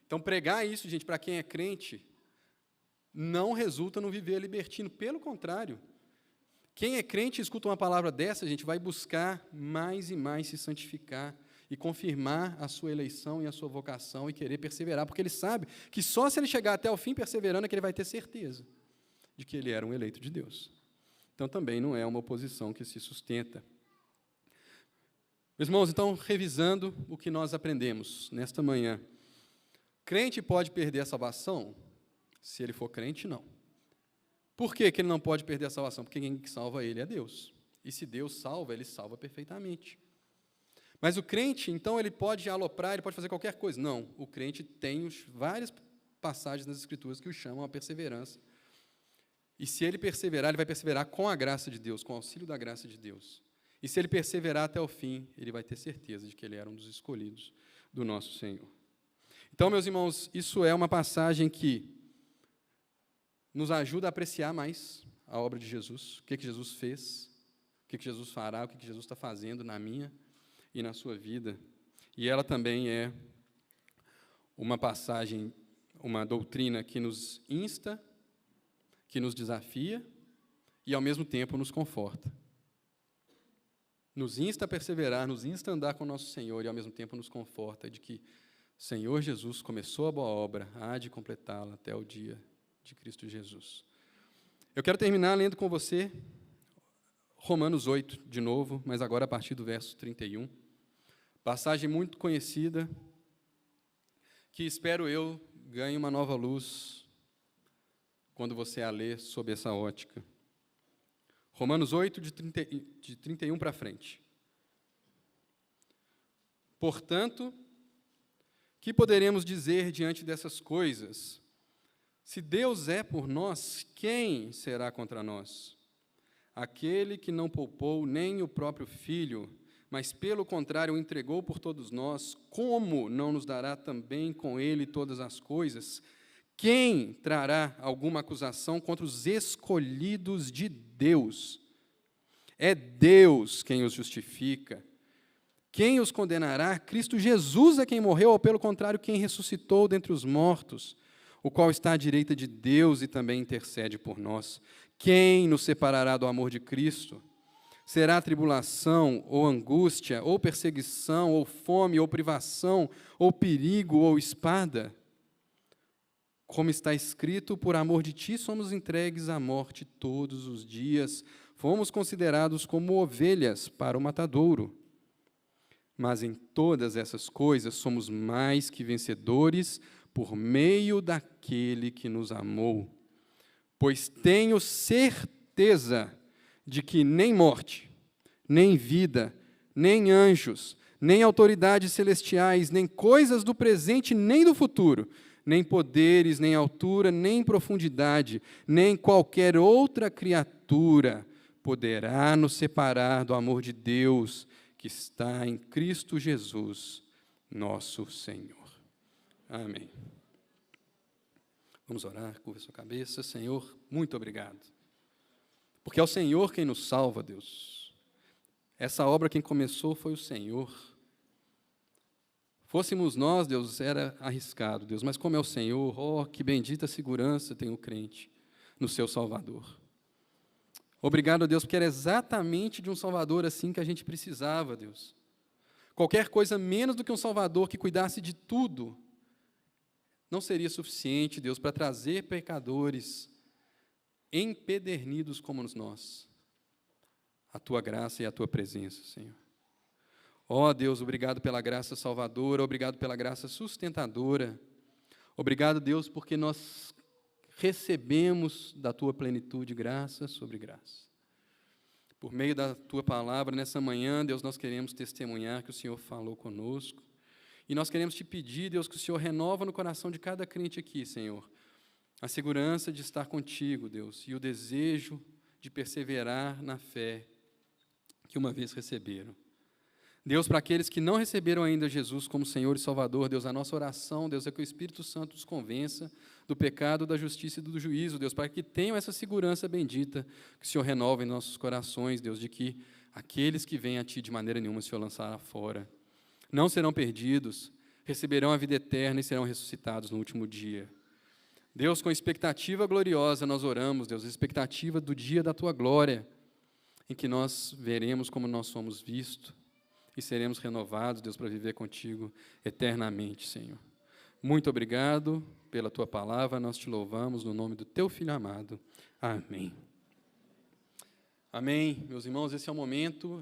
Então, pregar isso, gente, para quem é crente, não resulta no viver libertino. Pelo contrário, quem é crente e escuta uma palavra dessa, gente, vai buscar mais e mais se santificar e confirmar a sua eleição e a sua vocação e querer perseverar, porque ele sabe que só se ele chegar até o fim perseverando é que ele vai ter certeza de que ele era um eleito de Deus. Então, também não é uma oposição que se sustenta. Meus irmãos, então, revisando o que nós aprendemos nesta manhã. Crente pode perder a salvação? Se ele for crente, não. Por que ele não pode perder a salvação? Porque quem salva ele é Deus. E se Deus salva, ele salva perfeitamente. Mas o crente, então, ele pode aloprar, ele pode fazer qualquer coisa. Não, o crente tem várias passagens nas Escrituras que o chamam a perseverança. E se ele perseverar, ele vai perseverar com a graça de Deus, com o auxílio da graça de Deus. E se ele perseverar até o fim, ele vai ter certeza de que ele era um dos escolhidos do nosso Senhor. Então, meus irmãos, isso é uma passagem que nos ajuda a apreciar mais a obra de Jesus, o que Jesus fez, o que Jesus fará, o que Jesus está fazendo na minha e na sua vida. E ela também é uma passagem, uma doutrina que nos insta, que nos desafia e, ao mesmo tempo, nos conforta. Nos insta a perseverar, nos insta a andar com o nosso Senhor e, ao mesmo tempo, nos conforta de que o Senhor Jesus começou a boa obra, há de completá-la até o dia de Cristo Jesus. Eu quero terminar lendo com você Romanos 8, de novo, mas agora a partir do verso 31. Passagem muito conhecida, que espero eu ganhe uma nova luz quando você a lê sob essa ótica. Romanos 8, de 31 para frente. Portanto, que poderemos dizer diante dessas coisas? Se Deus é por nós, quem será contra nós? Aquele que não poupou nem o próprio Filho, mas, pelo contrário, o entregou por todos nós, como não nos dará também com ele todas as coisas? Quem trará alguma acusação contra os escolhidos de Deus? É Deus quem os justifica. Quem os condenará? Cristo Jesus é quem morreu, ou pelo contrário, quem ressuscitou dentre os mortos, o qual está à direita de Deus e também intercede por nós. Quem nos separará do amor de Cristo? Será tribulação, ou angústia, ou perseguição, ou fome, ou privação, ou perigo, ou espada? Como está escrito, por amor de ti somos entregues à morte todos os dias, fomos considerados como ovelhas para o matadouro. Mas em todas essas coisas somos mais que vencedores por meio daquele que nos amou. Pois tenho certeza de que nem morte, nem vida, nem anjos, nem autoridades celestiais, nem coisas do presente, nem do futuro, nem poderes, nem altura, nem profundidade, nem qualquer outra criatura poderá nos separar do amor de Deus que está em Cristo Jesus, nosso Senhor. Amém. Vamos orar, curva sua cabeça. Senhor, muito obrigado. Porque é o Senhor quem nos salva, Deus. Essa obra quem começou foi o Senhor. Fôssemos nós, Deus, era arriscado, Deus, mas como é o Senhor, oh, que bendita segurança tem o crente no seu Salvador. Obrigado, Deus, porque era exatamente de um Salvador assim que a gente precisava, Deus. Qualquer coisa menos do que um Salvador que cuidasse de tudo não seria suficiente, Deus, para trazer pecadores empedernidos como nós, a Tua graça e a Tua presença, Senhor. Ó Deus, obrigado pela graça salvadora, obrigado pela graça sustentadora. Obrigado, Deus, porque nós recebemos da Tua plenitude graça sobre graça. Por meio da Tua palavra, nessa manhã, Deus, nós queremos testemunhar que o Senhor falou conosco. E nós queremos Te pedir, Deus, que o Senhor renova no coração de cada crente aqui, Senhor, a segurança de estar contigo, Deus, e o desejo de perseverar na fé que uma vez receberam. Deus, para aqueles que não receberam ainda Jesus como Senhor e Salvador, Deus, a nossa oração, Deus, é que o Espírito Santo os convença do pecado, da justiça e do juízo, Deus, para que tenham essa segurança bendita, que o Senhor renova em nossos corações, Deus, de que aqueles que vêm a Ti de maneira nenhuma se lançarão fora, não serão perdidos, receberão a vida eterna e serão ressuscitados no último dia. Deus, com expectativa gloriosa, nós oramos, Deus, expectativa do dia da Tua glória, em que nós veremos como nós somos vistos e seremos renovados, Deus, para viver contigo eternamente, Senhor. Muito obrigado pela Tua palavra, nós Te louvamos no nome do Teu Filho amado. Amém. Amém. Meus irmãos, esse é o momento